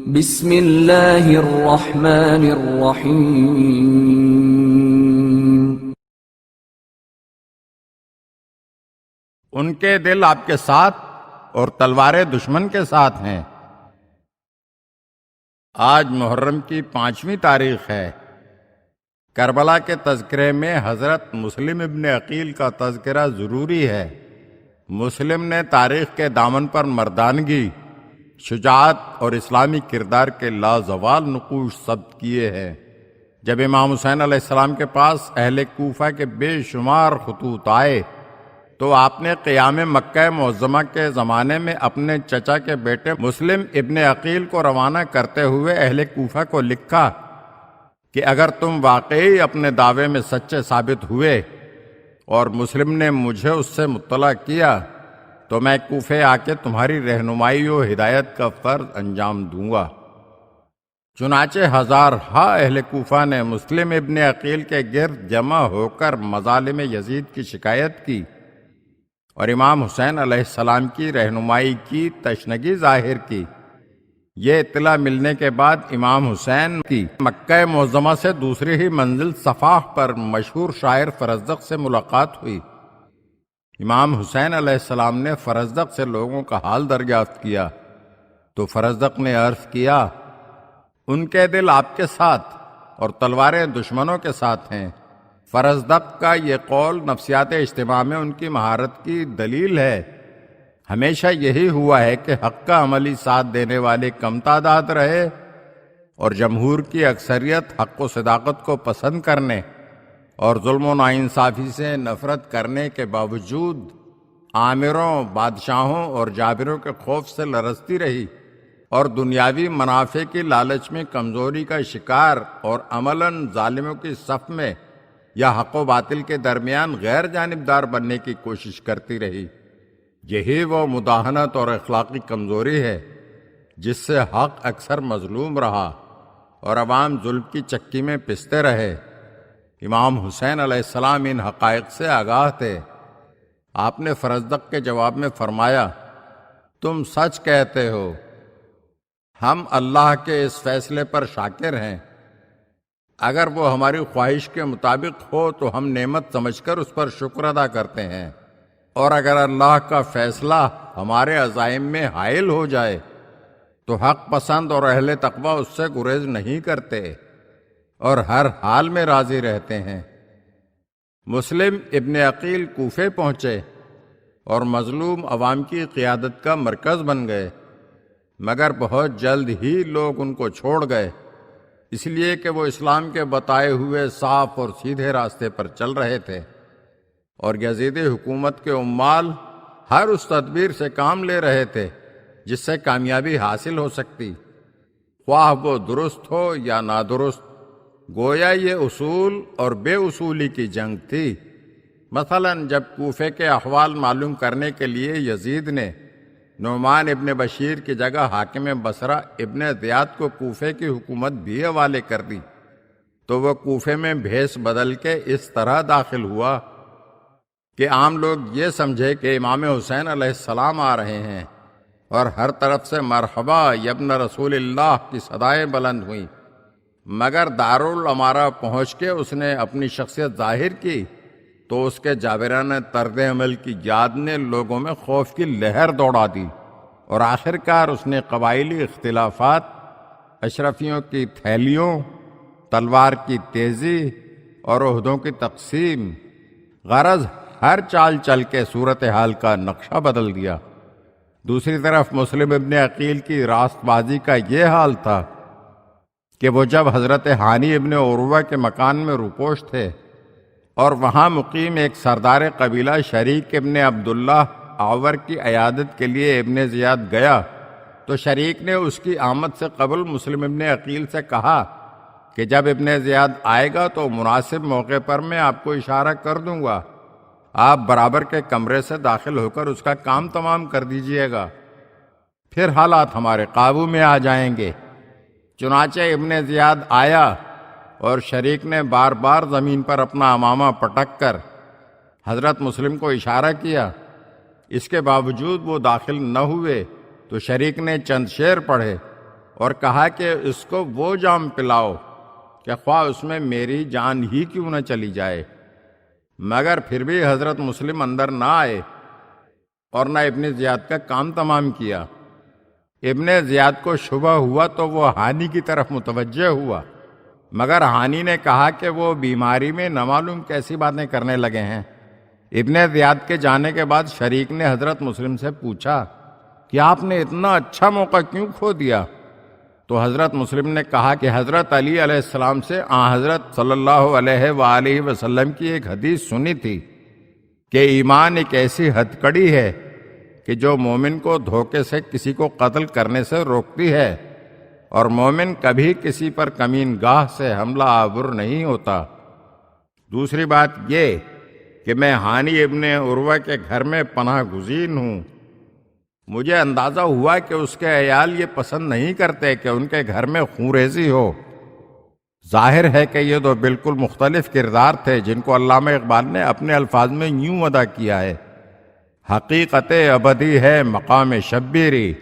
بسم اللہ الرحمن الرحیم۔ ان کے دل آپ کے ساتھ اور تلواریں دشمن کے ساتھ ہیں۔ آج محرم کی 5ویں تاریخ ہے۔ کربلا کے تذکرے میں حضرت مسلم ابن عقیل کا تذکرہ ضروری ہے۔ مسلم نے تاریخ کے دامن پر مردانگی، شجاعت اور اسلامی کردار کے لازوال نقوش ثبت کیے ہیں۔ جب امام حسین علیہ السلام کے پاس اہل کوفہ کے بے شمار خطوط آئے تو آپ نے قیام مکہ معظمہ کے زمانے میں اپنے چچا کے بیٹے مسلم ابن عقیل کو روانہ کرتے ہوئے اہل کوفہ کو لکھا کہ اگر تم واقعی اپنے دعوے میں سچے ثابت ہوئے اور مسلم نے مجھے اس سے مطلع کیا تو میں کوفے آ کے تمہاری رہنمائی و ہدایت کا فرض انجام دوں گا۔ چنانچہ ہزارہا اہل کوفہ نے مسلم ابن عقیل کے گرد جمع ہو کر مظالم یزید کی شکایت کی اور امام حسین علیہ السلام کی رہنمائی کی تشنگی ظاہر کی۔ یہ اطلاع ملنے کے بعد امام حسین کی مکہ معظمہ سے دوسری ہی منزل صفاح پر مشہور شاعر فرزدق سے ملاقات ہوئی۔ امام حسین علیہ السلام نے فرزدق سے لوگوں کا حال دریافت کیا تو فرزدق نے عرض کیا، ان کے دل آپ کے ساتھ اور تلواریں دشمنوں کے ساتھ ہیں۔ فرزدق کا یہ قول نفسیات اجتماع میں ان کی مہارت کی دلیل ہے۔ ہمیشہ یہی ہوا ہے کہ حق کا عملی ساتھ دینے والے کم تعداد رہے اور جمہور کی اکثریت حق و صداقت کو پسند کرنے اور ظلم و ناانصافی سے نفرت کرنے کے باوجود آمروں، بادشاہوں اور جابروں کے خوف سے لرزتی رہی اور دنیاوی منافع کی لالچ میں کمزوری کا شکار اور عملاً ظالموں کی صف میں یا حق و باطل کے درمیان غیر جانبدار بننے کی کوشش کرتی رہی۔ یہی وہ مداہنت اور اخلاقی کمزوری ہے جس سے حق اکثر مظلوم رہا اور عوام ظلم کی چکی میں پستے رہے۔ امام حسین علیہ السلام ان حقائق سے آگاہ تھے۔ آپ نے فرزدق کے جواب میں فرمایا، تم سچ کہتے ہو، ہم اللہ کے اس فیصلے پر شاکر ہیں۔ اگر وہ ہماری خواہش کے مطابق ہو تو ہم نعمت سمجھ کر اس پر شکر ادا کرتے ہیں، اور اگر اللہ کا فیصلہ ہمارے عزائم میں حائل ہو جائے تو حق پسند اور اہل تقوی اس سے گریز نہیں کرتے اور ہر حال میں راضی رہتے ہیں۔ مسلم ابن عقیل کوفے پہنچے اور مظلوم عوام کی قیادت کا مرکز بن گئے، مگر بہت جلد ہی لوگ ان کو چھوڑ گئے، اس لیے کہ وہ اسلام کے بتائے ہوئے صاف اور سیدھے راستے پر چل رہے تھے، اور یزیدی حکومت کے عمال ہر اس تدبیر سے کام لے رہے تھے جس سے کامیابی حاصل ہو سکتی، خواہ وہ درست ہو یا نادرست۔ گویا یہ اصول اور بے اصولی کی جنگ تھی۔ مثلا جب کوفے کے احوال معلوم کرنے کے لیے یزید نے نعمان ابن بشیر کی جگہ حاکم بصرہ ابن زیاد کو کوفے کی حکومت بھی حوالے کر دی تو وہ کوفے میں بھیس بدل کے اس طرح داخل ہوا کہ عام لوگ یہ سمجھے کہ امام حسین علیہ السلام آ رہے ہیں، اور ہر طرف سے مرحبا یابن رسول اللہ کی صدائیں بلند ہوئیں۔ مگر دارالامارہ پہنچ کے اس نے اپنی شخصیت ظاہر کی تو اس کے جابرانہ طرز عمل کی یاد نے لوگوں میں خوف کی لہر دوڑا دی، اور آخر کار اس نے قبائلی اختلافات، اشرفیوں کی تھیلیوں، تلوار کی تیزی اور عہدوں کی تقسیم، غرض ہر چال چل کے صورتحال کا نقشہ بدل دیا۔ دوسری طرف مسلم ابن عقیل کی راست بازی کا یہ حال تھا کہ وہ جب حضرت ہانی ابن عروہ کے مکان میں روپوش تھے اور وہاں مقیم ایک سردار قبیلہ شریک ابن عبداللہ آور کی عیادت کے لیے ابن زیاد گیا تو شریک نے اس کی آمد سے قبل مسلم ابن عقیل سے کہا کہ جب ابن زیاد آئے گا تو مناسب موقع پر میں آپ کو اشارہ کر دوں گا، آپ برابر کے کمرے سے داخل ہو کر اس کا کام تمام کر دیجئے گا، پھر حالات ہمارے قابو میں آ جائیں گے۔ چنانچہ ابن زیاد آیا اور شریک نے بار بار زمین پر اپنا امامہ پٹک کر حضرت مسلم کو اشارہ کیا، اس کے باوجود وہ داخل نہ ہوئے تو شریک نے چند شعر پڑھے اور کہا کہ اس کو وہ جام پلاؤ کہ خواہ اس میں میری جان ہی کیوں نہ چلی جائے، مگر پھر بھی حضرت مسلم اندر نہ آئے اور نہ ابن زیاد کا کام تمام کیا۔ ابن زیاد کو شبہ ہوا تو وہ ہانی کی طرف متوجہ ہوا، مگر ہانی نے کہا کہ وہ بیماری میں نہ معلوم کیسی باتیں کرنے لگے ہیں۔ ابن زیاد کے جانے کے بعد شریک نے حضرت مسلم سے پوچھا کہ آپ نے اتنا اچھا موقع کیوں کھو دیا؟ تو حضرت مسلم نے کہا کہ حضرت علی علیہ السلام سے حضرت صلی اللہ علیہ وآلہ وسلم کی ایک حدیث سنی تھی کہ ایمان ایک ایسی ہتھ کڑی ہے کہ جو مومن کو دھوکے سے کسی کو قتل کرنے سے روکتی ہے، اور مومن کبھی کسی پر کمین گاہ سے حملہ آور نہیں ہوتا۔ دوسری بات یہ کہ میں ہانی ابن عروہ کے گھر میں پناہ گزین ہوں۔ مجھے اندازہ ہوا کہ اس کے عیال یہ پسند نہیں کرتے کہ ان کے گھر میں خونریزی ہو۔ ظاہر ہے کہ یہ دو بالکل مختلف کردار تھے جن کو علامہ اقبال نے اپنے الفاظ میں یوں ادا کیا ہے: حقیقت ابدی ہے مقام شبیری،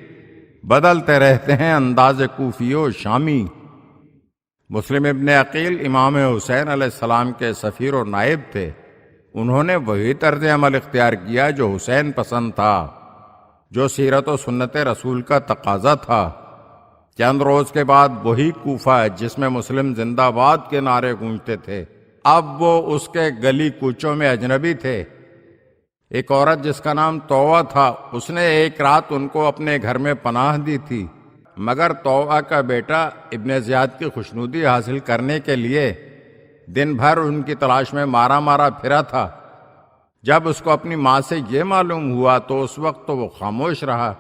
بدلتے رہتے ہیں انداز کوفی و شامی۔ مسلم ابن عقیل امام حسین علیہ السلام کے سفیر و نائب تھے۔ انہوں نے وہی طرز عمل اختیار کیا جو حسین پسند تھا، جو سیرت و سنت رسول کا تقاضا تھا۔ چند روز کے بعد وہی کوفہ جس میں مسلم زندہ باد کے نعرے گونجتے تھے، اب وہ اس کے گلی کوچوں میں اجنبی تھے۔ ایک عورت جس کا نام توعہ تھا، اس نے ایک رات ان کو اپنے گھر میں پناہ دی تھی، مگر توعہ کا بیٹا ابن زیاد کی خوشنودی حاصل کرنے کے لیے دن بھر ان کی تلاش میں مارا مارا پھرا تھا۔ جب اس کو اپنی ماں سے یہ معلوم ہوا تو اس وقت تو وہ خاموش رہا،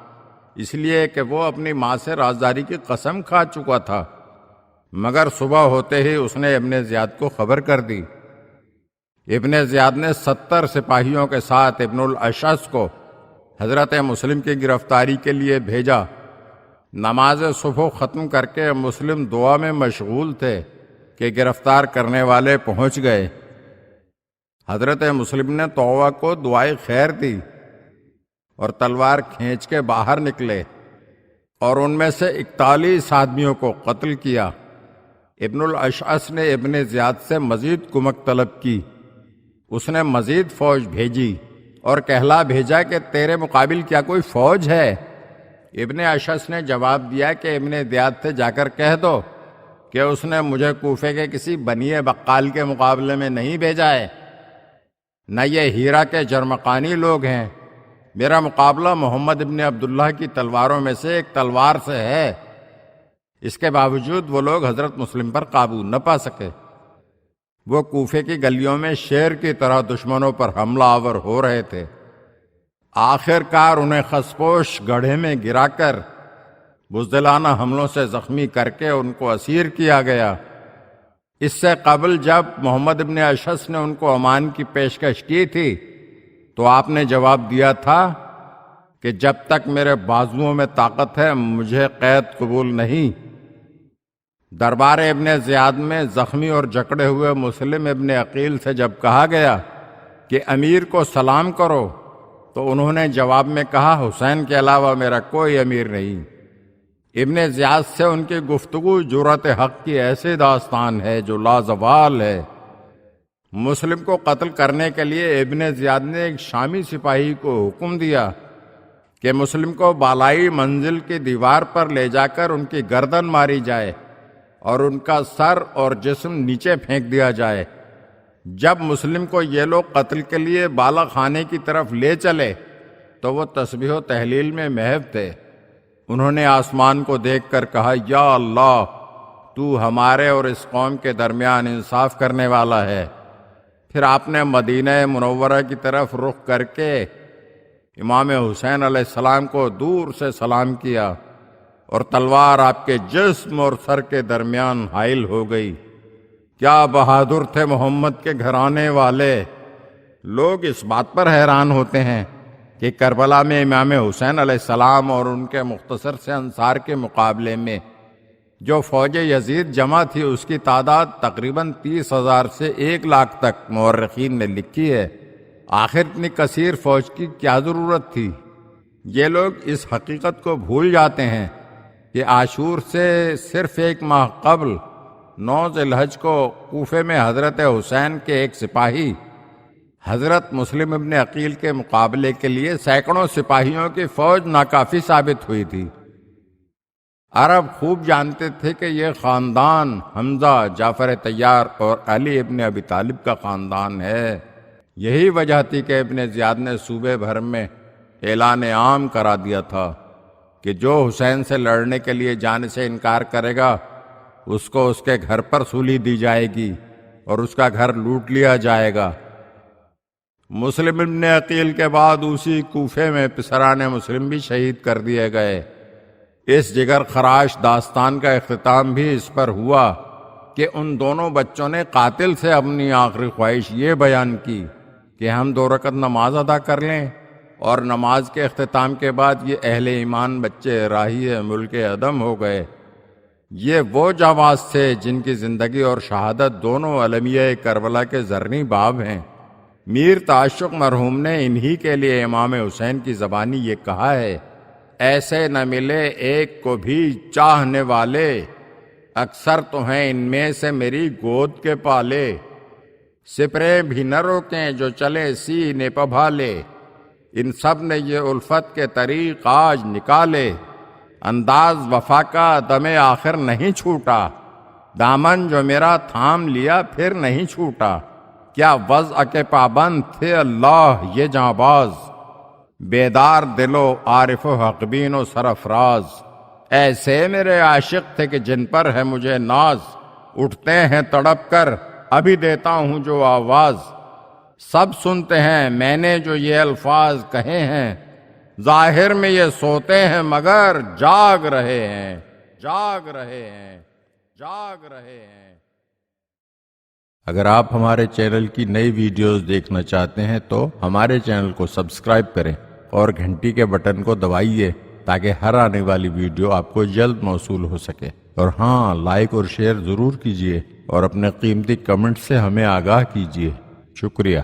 اس لیے کہ وہ اپنی ماں سے رازداری کی قسم کھا چکا تھا، مگر صبح ہوتے ہی اس نے ابن زیاد کو خبر کر دی۔ ابن زیاد نے 70 سپاہیوں کے ساتھ ابن الاشعث کو حضرت مسلم کی گرفتاری کے لیے بھیجا۔ نماز صبح ختم کر کے مسلم دعا میں مشغول تھے کہ گرفتار کرنے والے پہنچ گئے۔ حضرت مسلم نے توعہ کو دعائے خیر دی اور تلوار کھینچ کے باہر نکلے اور ان میں سے 41 آدمیوں کو قتل کیا۔ ابن الاشعث نے ابن زیاد سے مزید کمک طلب کی۔ اس نے مزید فوج بھیجی اور کہلا بھیجا کہ تیرے مقابل کیا کوئی فوج ہے؟ ابن اشعث نے جواب دیا کہ ابن زیاد سے جا کر کہہ دو کہ اس نے مجھے کوفے کے کسی بنی بقال کے مقابلے میں نہیں بھیجا ہے، نہ یہ ہیرا کے جرمقانی لوگ ہیں۔ میرا مقابلہ محمد ابن عبداللہ کی تلواروں میں سے ایک تلوار سے ہے۔ اس کے باوجود وہ لوگ حضرت مسلم پر قابو نہ پا سکے۔ وہ کوفے کی گلیوں میں شیر کی طرح دشمنوں پر حملہ آور ہو رہے تھے۔ آخر کار انہیں خسپوش گڑھے میں گرا کر بزدلانہ حملوں سے زخمی کر کے ان کو اسیر کیا گیا۔ اس سے قبل جب محمد ابن اشعث نے ان کو امان کی پیشکش کی تھی تو آپ نے جواب دیا تھا کہ جب تک میرے بازوؤں میں طاقت ہے مجھے قید قبول نہیں۔ دربار ابن زیاد میں زخمی اور جکڑے ہوئے مسلم ابن عقیل سے جب کہا گیا کہ امیر کو سلام کرو تو انہوں نے جواب میں کہا حسین کے علاوہ میرا کوئی امیر نہیں۔ ابن زیاد سے ان کی گفتگو جرأت حق کی ایسی داستان ہے جو لازوال ہے۔ مسلم کو قتل کرنے کے لیے ابن زیاد نے ایک شامی سپاہی کو حکم دیا کہ مسلم کو بالائی منزل کی دیوار پر لے جا کر ان کی گردن ماری جائے اور ان کا سر اور جسم نیچے پھینک دیا جائے۔ جب مسلم کو یہ لوگ قتل کے لیے بالا خانے کی طرف لے چلے تو وہ تسبیح و تحلیل میں محو تھے۔ انہوں نے آسمان کو دیکھ کر کہا یا اللہ، تو ہمارے اور اس قوم کے درمیان انصاف کرنے والا ہے۔ پھر آپ نے مدینہ منورہ کی طرف رخ کر کے امام حسین علیہ السلام کو دور سے سلام کیا اور تلوار آپ کے جسم اور سر کے درمیان حائل ہو گئی۔ کیا بہادر تھے محمد کے گھرانے والے! لوگ اس بات پر حیران ہوتے ہیں کہ کربلا میں امام حسین علیہ السلام اور ان کے مختصر سے انصار کے مقابلے میں جو فوج یزید جمع تھی اس کی تعداد تقریباً 30,000 سے 1,00,000 تک مورخین نے لکھی ہے۔ آخر اتنی کثیر فوج کی کیا ضرورت تھی؟ یہ لوگ اس حقیقت کو بھول جاتے ہیں کہ عاشور سے صرف 1 ماہ قبل 9 ذی الحج کو کوفے میں حضرت حسین کے ایک سپاہی حضرت مسلم ابن عقیل کے مقابلے کے لیے سینکڑوں سپاہیوں کی فوج ناکافی ثابت ہوئی تھی۔ عرب خوب جانتے تھے کہ یہ خاندان حمزہ، جعفر طیار اور علی ابن ابی طالب کا خاندان ہے۔ یہی وجہ تھی کہ ابن زیاد نے صوبے بھر میں اعلان عام کرا دیا تھا کہ جو حسین سے لڑنے کے لیے جانے سے انکار کرے گا اس کو اس کے گھر پر سولی دی جائے گی اور اس کا گھر لوٹ لیا جائے گا۔ مسلم ابن عقیل کے بعد اسی کوفے میں پسران مسلم بھی شہید کر دیے گئے۔ اس جگر خراش داستان کا اختتام بھی اس پر ہوا کہ ان دونوں بچوں نے قاتل سے اپنی آخری خواہش یہ بیان کی کہ ہم 2 رکعت نماز ادا کر لیں، اور نماز کے اختتام کے بعد یہ اہل ایمان بچے راہی ملک عدم ہو گئے۔ یہ وہ جانباز تھے جن کی زندگی اور شہادت دونوں المیہ کربلا کے زرعی باب ہیں۔ میر تعشق مرحوم نے انہی کے لیے امام حسین کی زبانی یہ کہا ہے: ایسے نہ ملے ایک کو بھی چاہنے والے، اکثر تو ہیں ان میں سے میری گود کے پالے، سپرے بھی نہ روکیں جو چلے سینے پبھالے، ان سب نے یہ الفت کے طریق آج نکالے، انداز وفا کا دم آخر نہیں چھوٹا، دامن جو میرا تھام لیا پھر نہیں چھوٹا، کیا وضع کے پابند تھے اللہ یہ جانباز، بیدار دل و عارف و حق بین و سرفراز، ایسے میرے عاشق تھے کہ جن پر ہے مجھے ناز، اٹھتے ہیں تڑپ کر ابھی دیتا ہوں جو آواز، سب سنتے ہیں میں نے جو یہ الفاظ کہے ہیں، ظاہر میں یہ سوتے ہیں مگر جاگ رہے ہیں، جاگ رہے ہیں، جاگ رہے ہیں۔ اگر آپ ہمارے چینل کی نئی ویڈیوز دیکھنا چاہتے ہیں تو ہمارے چینل کو سبسکرائب کریں اور گھنٹی کے بٹن کو دبائیے تاکہ ہر آنے والی ویڈیو آپ کو جلد موصول ہو سکے، اور ہاں، لائک اور شیئر ضرور کیجیے اور اپنے قیمتی کمنٹ سے ہمیں آگاہ کیجیے۔ شکریہ۔